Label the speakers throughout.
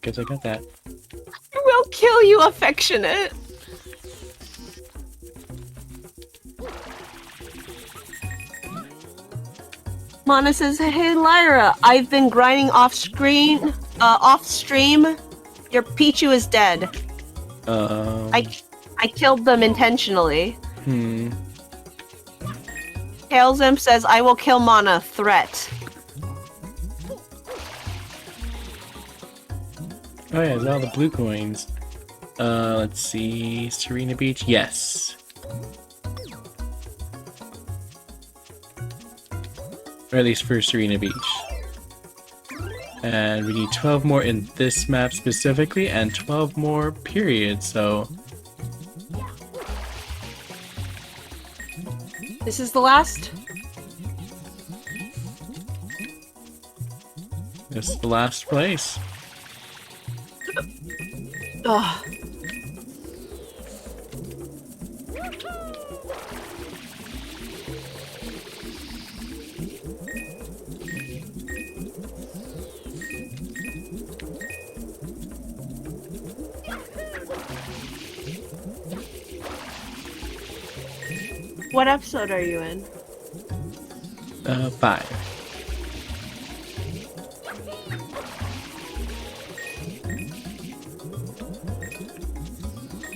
Speaker 1: Guess I got that.
Speaker 2: We'll kill you, affectionate. Mana says, "Hey Lyra, I've been grinding off stream. Your Pichu is dead. I killed them intentionally." Tailzim says, "I will kill Mana. Threat."
Speaker 1: Oh yeah, there's all the blue coins. Let's see, Serena Beach. Yes. Or at least for Serena Beach. And we need 12 more in this map specifically, and 12 more period, so...
Speaker 2: This is the last?
Speaker 1: This is the last place.
Speaker 2: Ugh. What episode are you in?
Speaker 1: 5.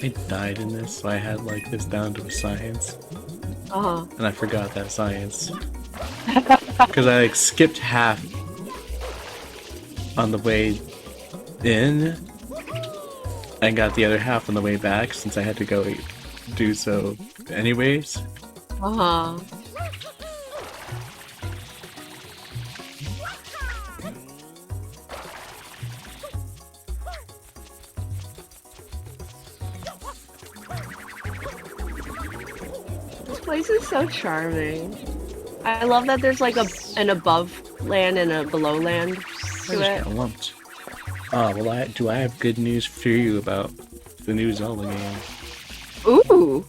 Speaker 1: I died in this, so I had like this down to a science. And I forgot that science. Because I like skipped half on the way in and got the other half on the way back since I had to go do so anyways.
Speaker 2: This place is so charming. I love that there's like an above land and a below land to it.
Speaker 1: Got lumped. Oh, well, do I have good news for you about the new Zelda game?
Speaker 2: Ooh!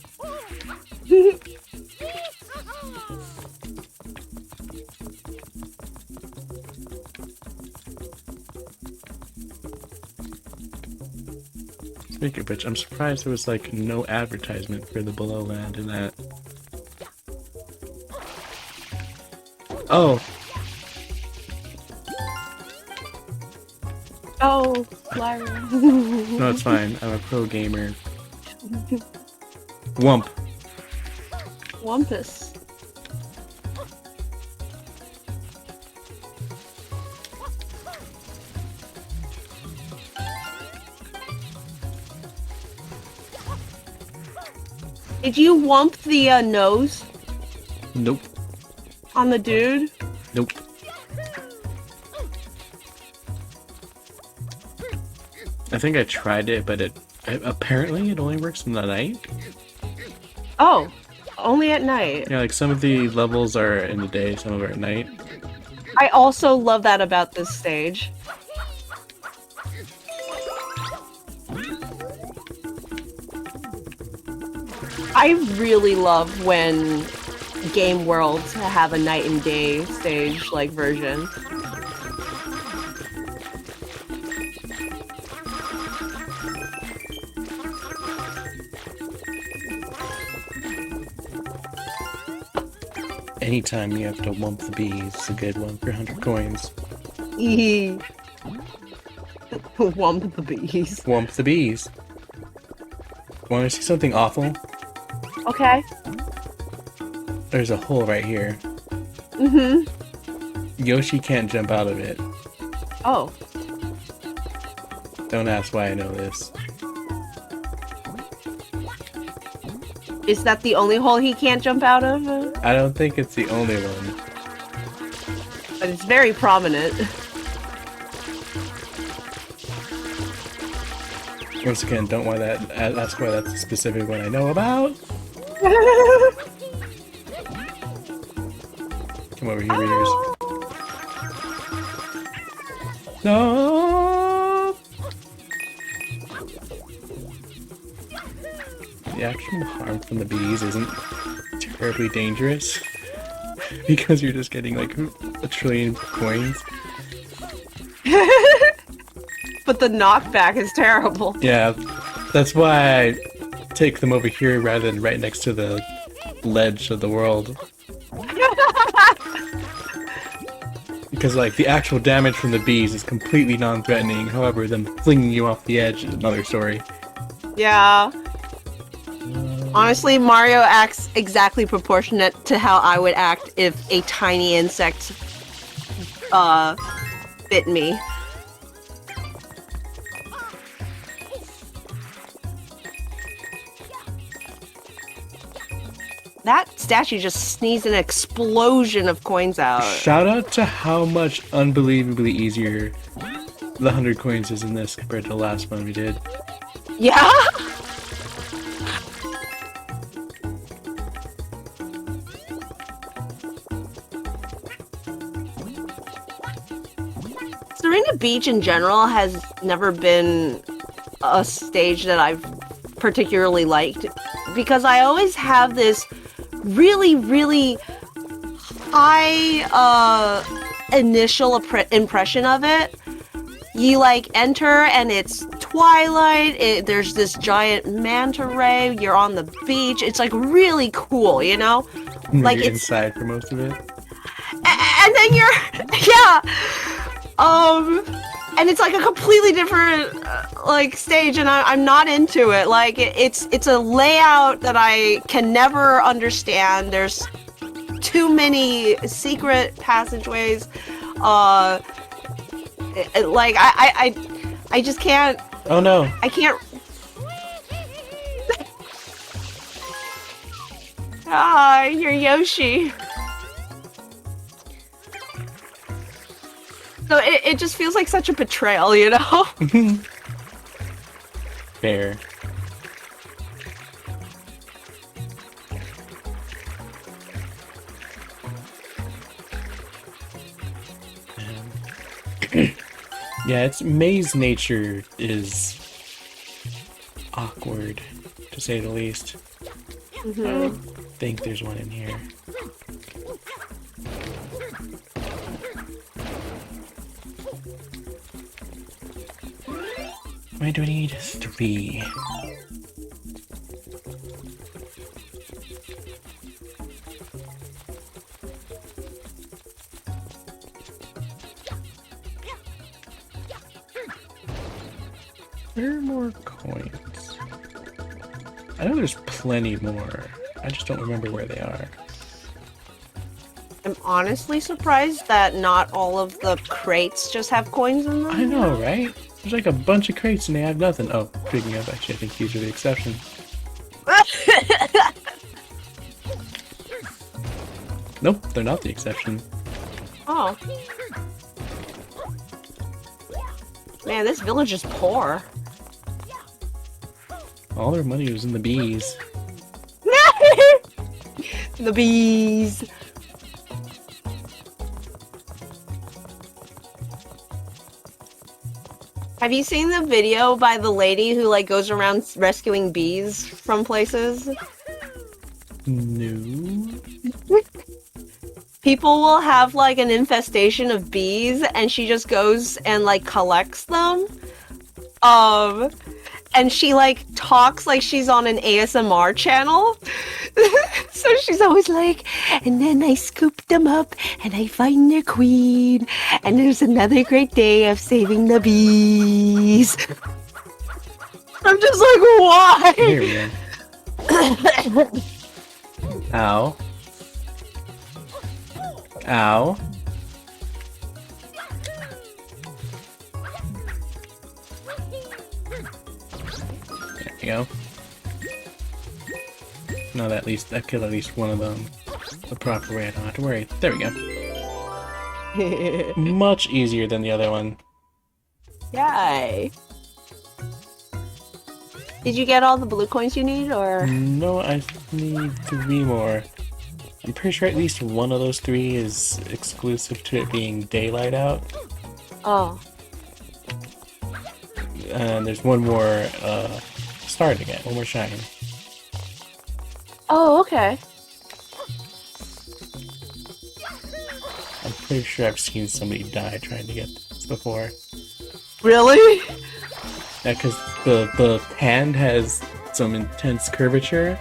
Speaker 1: Speaking of which, I'm surprised there was like no advertisement for the below land in that. Oh!
Speaker 2: Oh, Lyra.
Speaker 1: No, it's fine. I'm a pro gamer. Wump.
Speaker 2: Wumpus. Did you wump the nose
Speaker 1: Nope.
Speaker 2: on the dude?
Speaker 1: Nope. I think I tried it, but apparently it only works in the night.
Speaker 2: Oh, only at night.
Speaker 1: Yeah, like some of the levels are in the day, some of them are at night.
Speaker 2: I also love that about this stage. I really love when game worlds have a night and day stage like version.
Speaker 1: Anytime you have to wump the bees, it's a good one for 100 coins.
Speaker 2: Wump the bees.
Speaker 1: Wump the bees. Want to see something awful?
Speaker 2: Okay.
Speaker 1: There's a hole right here. Yoshi can't jump out of it.
Speaker 2: Oh.
Speaker 1: Don't ask why I know this.
Speaker 2: Is that the only hole he can't jump out of?
Speaker 1: I don't think it's the only one.
Speaker 2: But it's very prominent.
Speaker 1: Once again, don't want that. Ask why that's a specific one I know about. Come over here, readers. No. The actual harm from the bees isn't terribly dangerous because you're just getting like a trillion coins.
Speaker 2: but the knockback is terrible.
Speaker 1: Yeah, that's why I take them over here rather than right next to the ledge of the world. Because, like, the actual damage from the bees is completely non-threatening. However, them flinging you off the edge is another story.
Speaker 2: Yeah. Honestly, Mario acts exactly proportionate to how I would act if a tiny insect bit me. That statue just sneezed an explosion of coins out.
Speaker 1: Shout out to how much unbelievably easier the 100 coins is in this compared to the last one we did.
Speaker 2: Yeah? Serena Beach in general has never been a stage that I've particularly liked because I always have this really, really high initial impression of it. You like enter and it's twilight, there's this giant manta ray, you're on the beach, it's like really cool, you know? Like
Speaker 1: You're
Speaker 2: it's
Speaker 1: inside for most of it.
Speaker 2: and then you're yeah. And it's like a completely different like stage, and I'm not into it. Like it's a layout that I can never understand. There's too many secret passageways. Like I just can't.
Speaker 1: Oh no!
Speaker 2: I can't. Ah, you're Yoshi. So it just feels like such a betrayal, you know?
Speaker 1: Fair. Yeah, its maze nature is awkward, to say the least.
Speaker 2: Mm-hmm.
Speaker 1: I don't think there's one in here. Why do I need 3? There are more coins. I know there's plenty more. I just don't remember where they are.
Speaker 2: I'm honestly surprised that not all of the crates just have coins in them.
Speaker 1: I know, right? There's like a bunch of crates and they have nothing. Oh, speaking of, actually, I think these are the exception. Nope, they're not the exception.
Speaker 2: Oh. Man, this village is poor.
Speaker 1: All their money was in the bees.
Speaker 2: The bees. Have you seen the video by the lady who like goes around rescuing bees from places?
Speaker 1: No.
Speaker 2: People will have like an infestation of bees and she just goes and like collects them. And she like talks like she's on an ASMR channel. So she's always like, and then I scoop them up and I find their queen. And there's another great day of saving the bees. I'm just like, why?
Speaker 1: Here we go. Ow. Ow. There you go. Now that at least I killed at least one of them the proper way. I don't have to worry. There we go. Much easier than the other one.
Speaker 2: Yay. Did you get all the blue coins you need, or?
Speaker 1: No, I need 3 more. I'm pretty sure at least one of those 3 is exclusive to it being daylight out.
Speaker 2: Oh.
Speaker 1: And there's one more star to get, one more shine.
Speaker 2: Oh, okay.
Speaker 1: I'm pretty sure I've seen somebody die trying to get this before.
Speaker 2: Really?
Speaker 1: Yeah, because the hand has some intense curvature,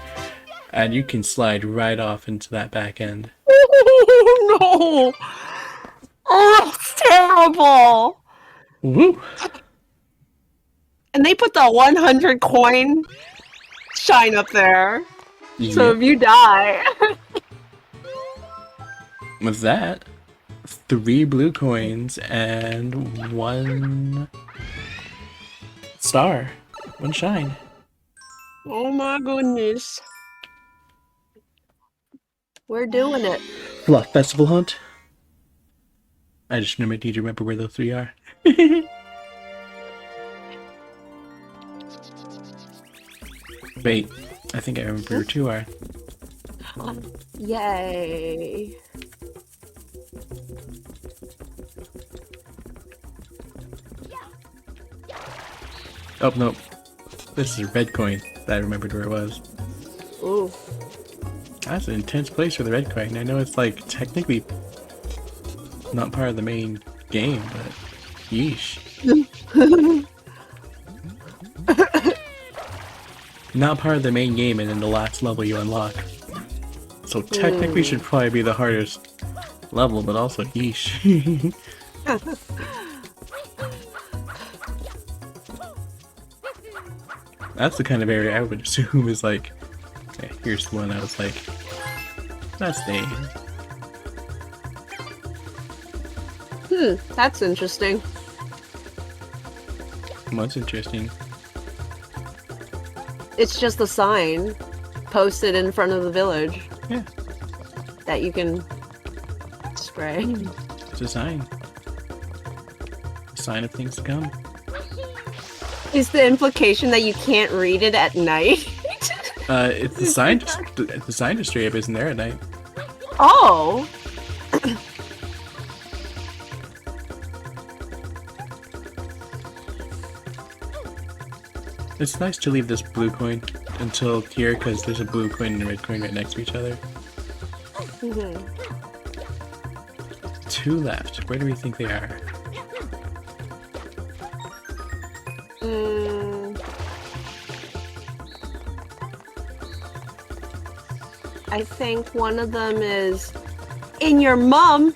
Speaker 1: and you can slide right off into that back end.
Speaker 2: Oh, no! Oh, it's terrible!
Speaker 1: Woo!
Speaker 2: And they put the 100 coin shine up there. So
Speaker 1: Yep.
Speaker 2: if you die...
Speaker 1: With that, 3 blue coins and 1 star. 1 shine.
Speaker 2: Oh my goodness. We're doing it.
Speaker 1: Fluff Festival Hunt. I just need to remember where those 3 are. Wait, I think I remember where 2 are.
Speaker 2: Yay.
Speaker 1: Oh, no. This is a red coin that I remembered where it was.
Speaker 2: Ooh.
Speaker 1: That's an intense place for the red coin. I know it's like technically not part of the main game, but yeesh. Not part of the main game, and then the last level you unlock. So technically should probably be the hardest level, but also yeesh. That's the kind of area I would assume is like, okay, here's one I was like, that's the
Speaker 2: That's interesting.
Speaker 1: What's interesting?
Speaker 2: It's just a sign posted in front of the village.
Speaker 1: Yeah.
Speaker 2: That you can spray.
Speaker 1: It's a sign. A sign of things to come.
Speaker 2: Is the implication that you can't read it at night?
Speaker 1: It's the sign. The sign just straight up isn't there at night.
Speaker 2: Oh.
Speaker 1: It's nice to leave this blue coin until here because there's a blue coin and a red coin right next to each other. 2 left. Where do we think they are?
Speaker 2: I think one of them is in your mum.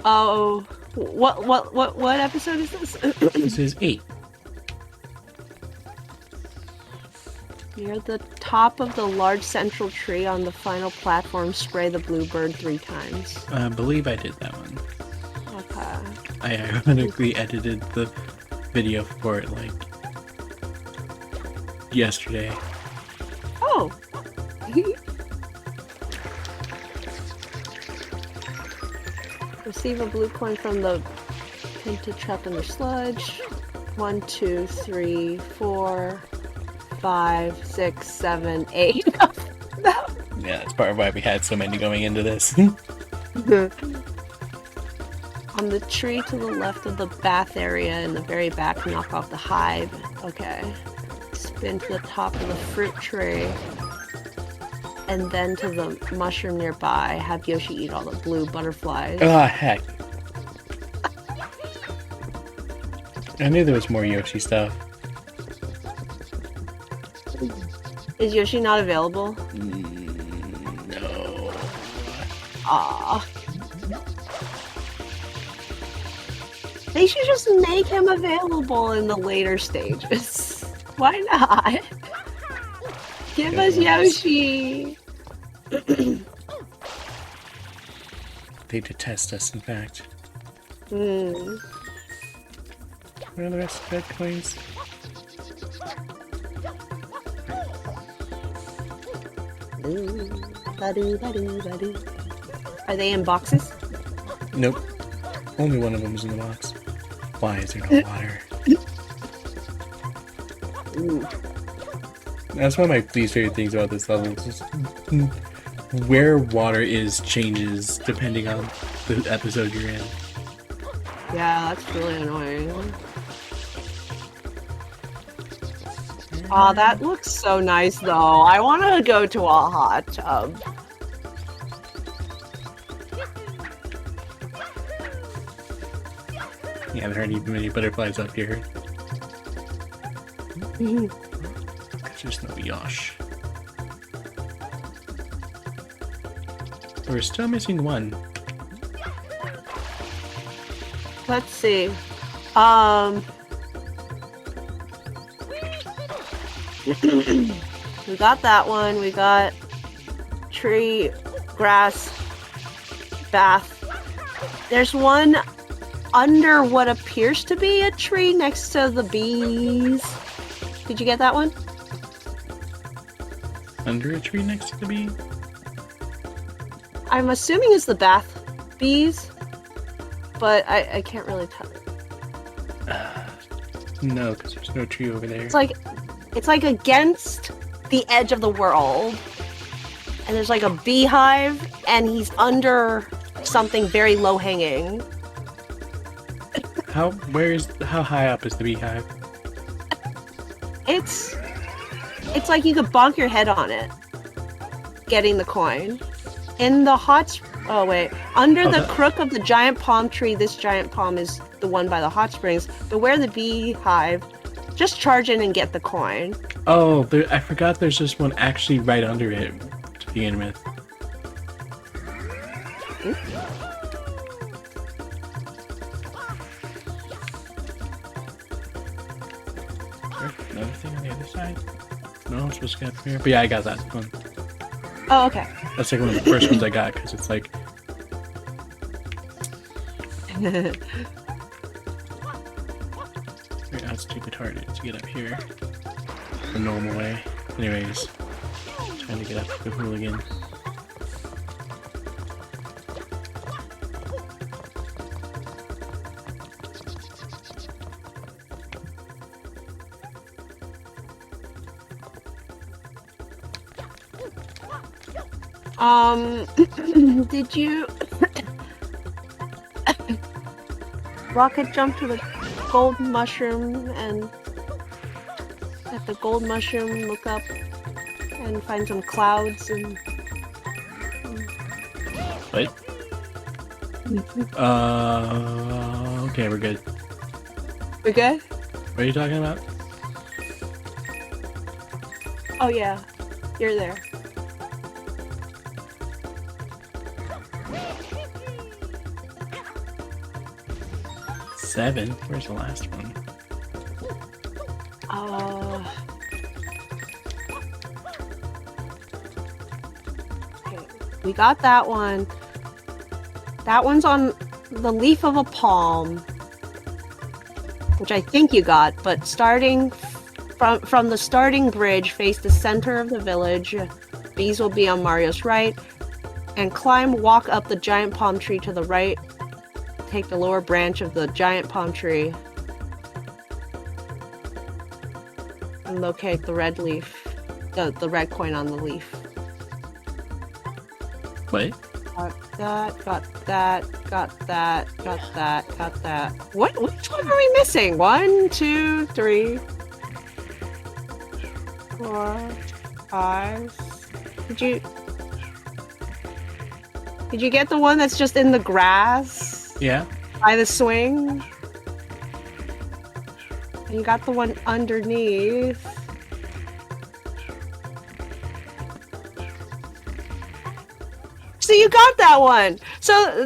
Speaker 2: Oh, what episode is this?
Speaker 1: This is 8.
Speaker 2: Near the top of the large central tree on the final platform, spray the bluebird 3 times.
Speaker 1: I believe I did that one.
Speaker 2: Okay.
Speaker 1: I ironically edited the video for it like yesterday.
Speaker 2: Oh. Receive a blue coin from the painted trap in the sludge. 1, 2, 3, 4, 5, 6, 7, 8. No.
Speaker 1: Yeah, that's part of why we had so many going into this.
Speaker 2: On the tree to the left of the bath area in the very back, knock off the hive. Okay. Spin to the top of the fruit tree. And then to the mushroom nearby. Have Yoshi eat all the blue butterflies.
Speaker 1: Ah, heck. I knew there was more Yoshi stuff.
Speaker 2: Is Yoshi not available?
Speaker 1: No.
Speaker 2: Aww. They should just make him available in the later stages. Why not? Give us Yoshi!
Speaker 1: They detest us, in fact.
Speaker 2: Hmm.
Speaker 1: Where are the rest of the red coins?
Speaker 2: Are they in boxes?
Speaker 1: Nope. Only one of them is in the box. Why is there no water? That's one of my least favorite things about this level. Is just where water is changes depending on the episode you're in.
Speaker 2: Yeah, that's really annoying. Oh, that looks so nice, though. I want to go to a hot tub.
Speaker 1: Yeah, there aren't even many butterflies up here. There's no Yosh. We're still missing one.
Speaker 2: Let's see. We got that one. We got tree, grass, bath. There's one under what appears to be a tree next to the bees. Did you get that one?
Speaker 1: Under a tree next to the bee?
Speaker 2: I'm assuming it's the bath bees, but I can't really tell.
Speaker 1: No, because there's no tree over there.
Speaker 2: It's like against the edge of the world, and there's like a beehive, and he's under something very low hanging.
Speaker 1: How high up is the beehive?
Speaker 2: It's like you could bonk your head on it, getting the coin. In the under the crook of the giant palm tree, this giant palm is the one by the hot springs, but where the beehive, just charge in and get the coin.
Speaker 1: Oh, I forgot there's just one actually right under it to begin with. Another thing on the other side? No, I'm supposed to get up here. But yeah, I got that one.
Speaker 2: Oh, okay.
Speaker 1: That's like one of the first ones I got, because it's like... Very stupid hard to get up here the normal way. Anyways, trying to get up the hooligan.
Speaker 2: Did you rocket jump to the gold mushroom and at the gold mushroom look up and find some clouds and...
Speaker 1: What? Okay, we're good.
Speaker 2: We're good?
Speaker 1: What are you talking about?
Speaker 2: Oh yeah, you're there.
Speaker 1: Seven? Where's the last one?
Speaker 2: Okay, we got that one. That one's on the leaf of a palm, which I think you got, but starting from the starting bridge, face the center of the village. Bees will be on Mario's right, and walk up the giant palm tree to the right. Take the lower branch of the giant palm tree and locate the red leaf, the red coin on the leaf.
Speaker 1: What?
Speaker 2: Got that. Which one are we missing? 1, 2, 3, 4, 5. Did you get the one that's just in the grass?
Speaker 1: Yeah.
Speaker 2: By the swing? And you got the one underneath. So you got that one. So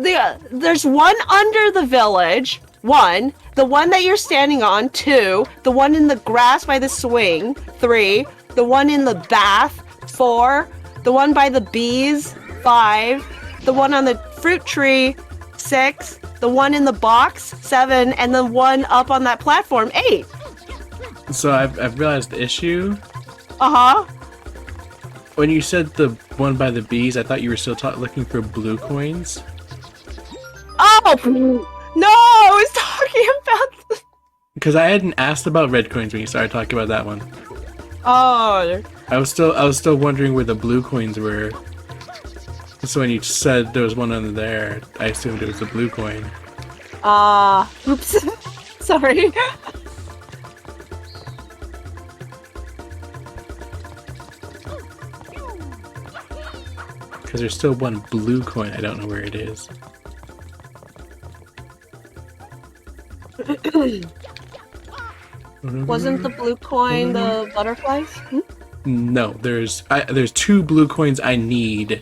Speaker 2: there's one under the village. 1. The one that you're standing on. 2. The one in the grass by the swing. 3. The one in the bath. 4. The one by the bees. 5. The one on the fruit tree. 6. The one in the box. 7. And the one up on that platform. 8.
Speaker 1: So I've realized the issue.
Speaker 2: Uh-huh.
Speaker 1: When you said the one by the bees, I thought you were still looking for blue coins.
Speaker 2: Oh! No! I was talking about...
Speaker 1: Because I hadn't asked about red coins when you started talking about that one.
Speaker 2: Oh.
Speaker 1: I was still wondering where the blue coins were. So when you said there was one under there, I assumed it was a blue coin.
Speaker 2: Oops. Sorry.
Speaker 1: Because there's still one blue coin. I don't know where it is.
Speaker 2: Wasn't the blue coin the butterflies? Hmm?
Speaker 1: No, there's two blue coins I need.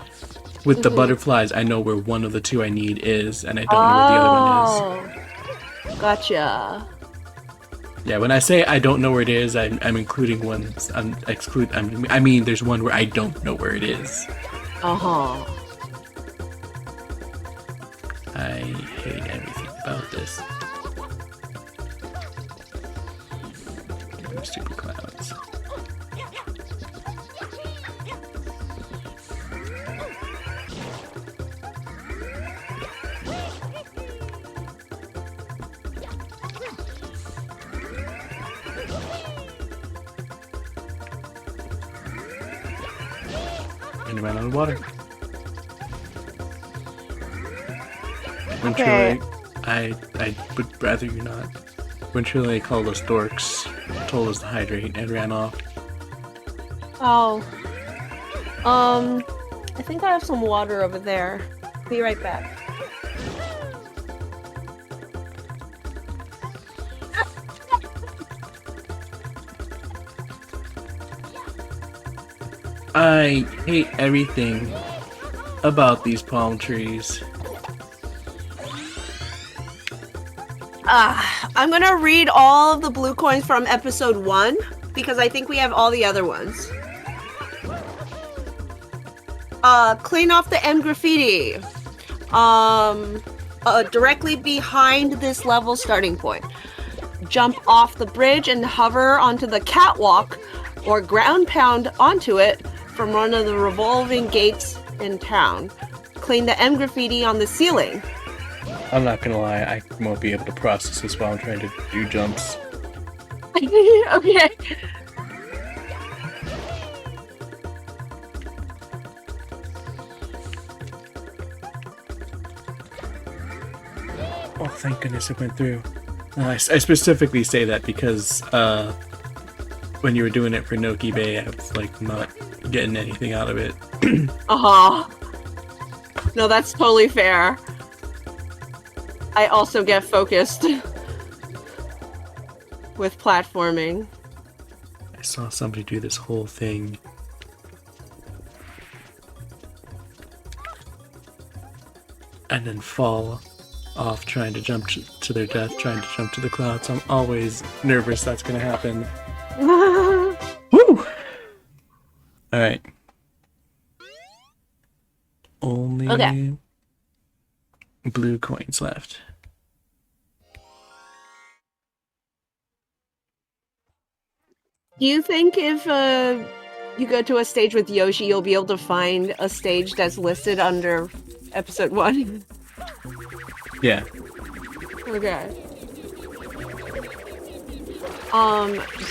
Speaker 1: With the butterflies, I know where one of the two I need is, and I don't know where the other one is.
Speaker 2: Gotcha.
Speaker 1: Yeah, when I say I don't know where it is, I'm including one. I mean, there's one where I don't know where it is.
Speaker 2: Uh-huh.
Speaker 1: I hate everything about this. Stupid clouds. And ran out of water.
Speaker 2: Okay.
Speaker 1: I would rather you not. When Truly called us dorks, told us to hydrate, and ran off.
Speaker 2: Oh. I think I have some water over there. Be right back.
Speaker 1: I hate everything about these palm trees.
Speaker 2: I'm gonna read all of the blue coins from episode 1 because I think we have all the other ones. Clean off the M graffiti. Directly behind this level starting point. Jump off the bridge and hover onto the catwalk or ground pound onto it from one of the revolving gates in town. Clean the M graffiti on the ceiling.
Speaker 1: I'm not gonna lie, I won't be able to process this while I'm trying to do jumps.
Speaker 2: Okay.
Speaker 1: Oh, thank goodness it went through. I specifically say that because when you were doing it for Noki Bay, I was like not getting anything out of it.
Speaker 2: Uh-huh. No, that's totally fair. I also get focused with platforming.
Speaker 1: I saw somebody do this whole thing. And then fall off trying to jump to their death, trying to jump to the clouds. I'm always nervous that's gonna happen. Woo! Alright. Only blue coins left.
Speaker 2: Do you think if you go to a stage with Yoshi, you'll be able to find a stage that's listed under episode 1?
Speaker 1: Yeah.
Speaker 2: Okay.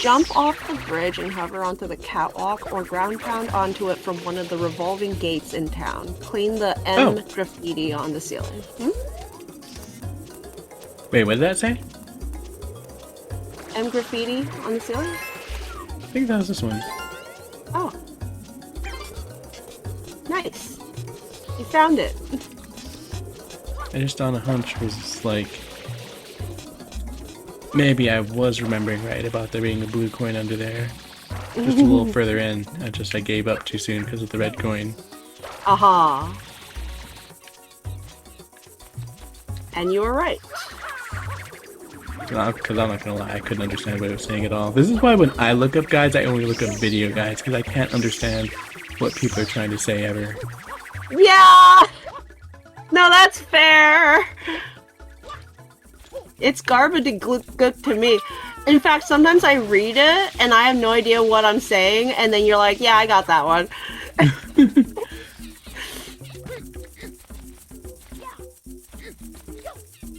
Speaker 2: Jump off the bridge and hover onto the catwalk or ground pound onto it from one of the revolving gates in town. Clean the M graffiti on the ceiling.
Speaker 1: Wait, what did that say?
Speaker 2: M graffiti on the ceiling?
Speaker 1: I think that was this one.
Speaker 2: Oh. Nice. You found it.
Speaker 1: I just on a hunch was like, maybe I was remembering right about there being a blue coin under there. Just a little further in. I gave up too soon because of the red coin.
Speaker 2: Aha. And you were right.
Speaker 1: Because I'm not gonna lie, I couldn't understand what it was saying at all. This is why when I look up guides, I only look up video guides, because I can't understand what people are trying to say ever.
Speaker 2: Yeah! No, that's fair! It's garbage good to me. In fact, sometimes I read it, and I have no idea what I'm saying, and then you're like, yeah, I got that one.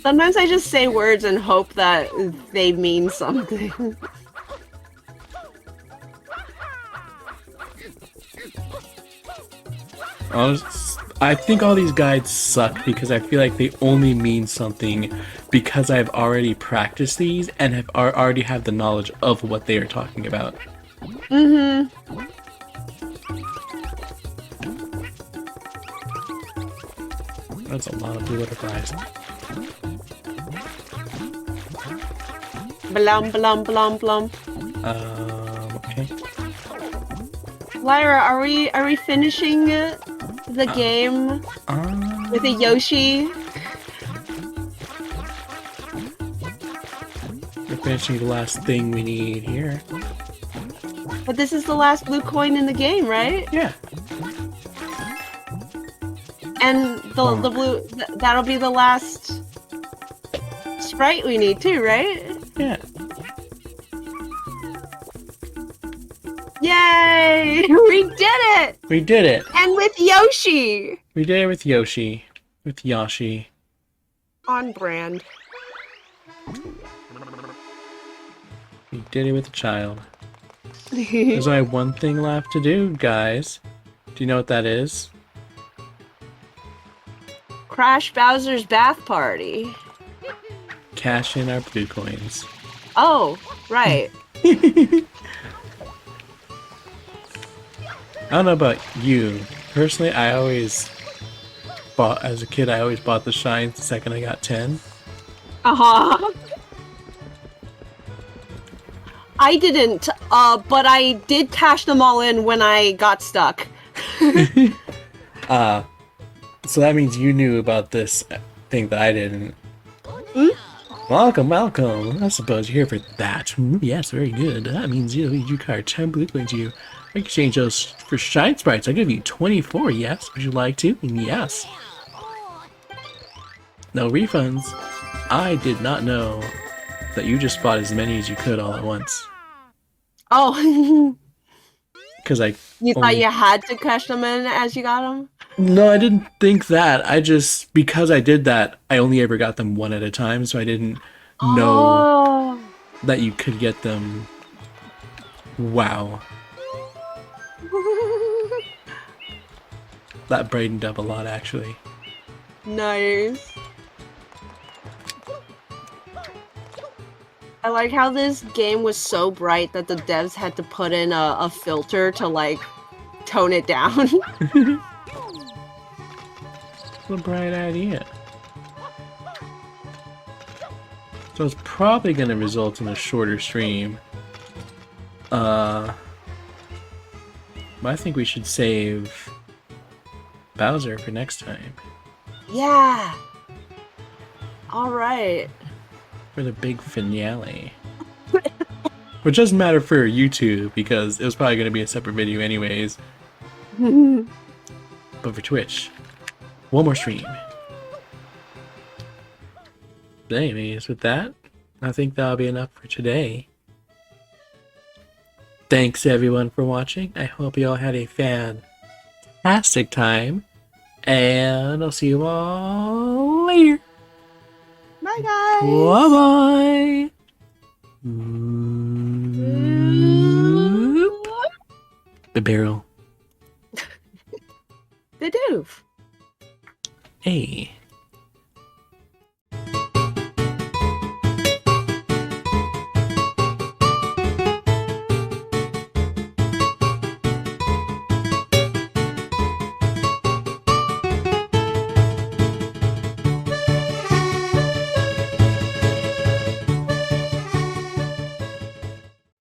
Speaker 2: Sometimes I just say words and hope that they mean something.
Speaker 1: I think all these guides suck because I feel like they only mean something because I've already practiced these and have already have the knowledge of what they are talking about. That's a lot of blue butterflies.
Speaker 2: Blum, blum, blum, blum.
Speaker 1: Okay.
Speaker 2: Lyra, are we finishing the game with a Yoshi?
Speaker 1: We're finishing the last thing we need here.
Speaker 2: But this is the last blue coin in the game, right?
Speaker 1: Yeah.
Speaker 2: And the blue that'll be the last sprite we need too, right?
Speaker 1: Yeah.
Speaker 2: Yay! We did it!
Speaker 1: We did it.
Speaker 2: And with Yoshi!
Speaker 1: We did it with Yoshi. With Yoshi.
Speaker 2: On brand.
Speaker 1: We did it with a child. There's only one thing left to do, guys. Do you know what that is?
Speaker 2: Crash Bowser's bath party.
Speaker 1: Cash in our blue coins.
Speaker 2: Oh, right.
Speaker 1: I don't know about you. Personally, I always bought, as a kid, I always bought the shines the second I got 10.
Speaker 2: Uh-huh. I didn't, but I did cash them all in when I got stuck.
Speaker 1: So that means you knew about this thing that I didn't.
Speaker 2: Hmm?
Speaker 1: Welcome, welcome. I suppose you're here for that. Yes, very good. That means you card 10 blue coins. You exchange those for shine sprites. I'll give you 24. Yes, would you like to? Yes. No refunds. I did not know that you just bought as many as you could all at once.
Speaker 2: Oh.
Speaker 1: Because
Speaker 2: You thought you had to cash them in as you got them?
Speaker 1: No, I didn't think that. I just, because I did that, I only ever got them one at a time, so I didn't know that you could get them. Wow. That brightened up a lot, actually.
Speaker 2: Nice. I like how this game was so bright that the devs had to put in a filter to, like, tone it down.
Speaker 1: What a bright idea. So it's probably going to result in a shorter stream. But I think we should save Bowser for next time.
Speaker 2: Yeah. All right.
Speaker 1: For the big finale. Which doesn't matter for YouTube because it was probably going to be a separate video anyways. But for Twitch, one more stream. But anyways, with that, I think that'll be enough for today. Thanks everyone for watching. I hope you all had a fantastic time. And I'll see you all later.
Speaker 2: Bye, guys.
Speaker 1: Bye-bye. The barrel.
Speaker 2: The doof.
Speaker 1: Hey.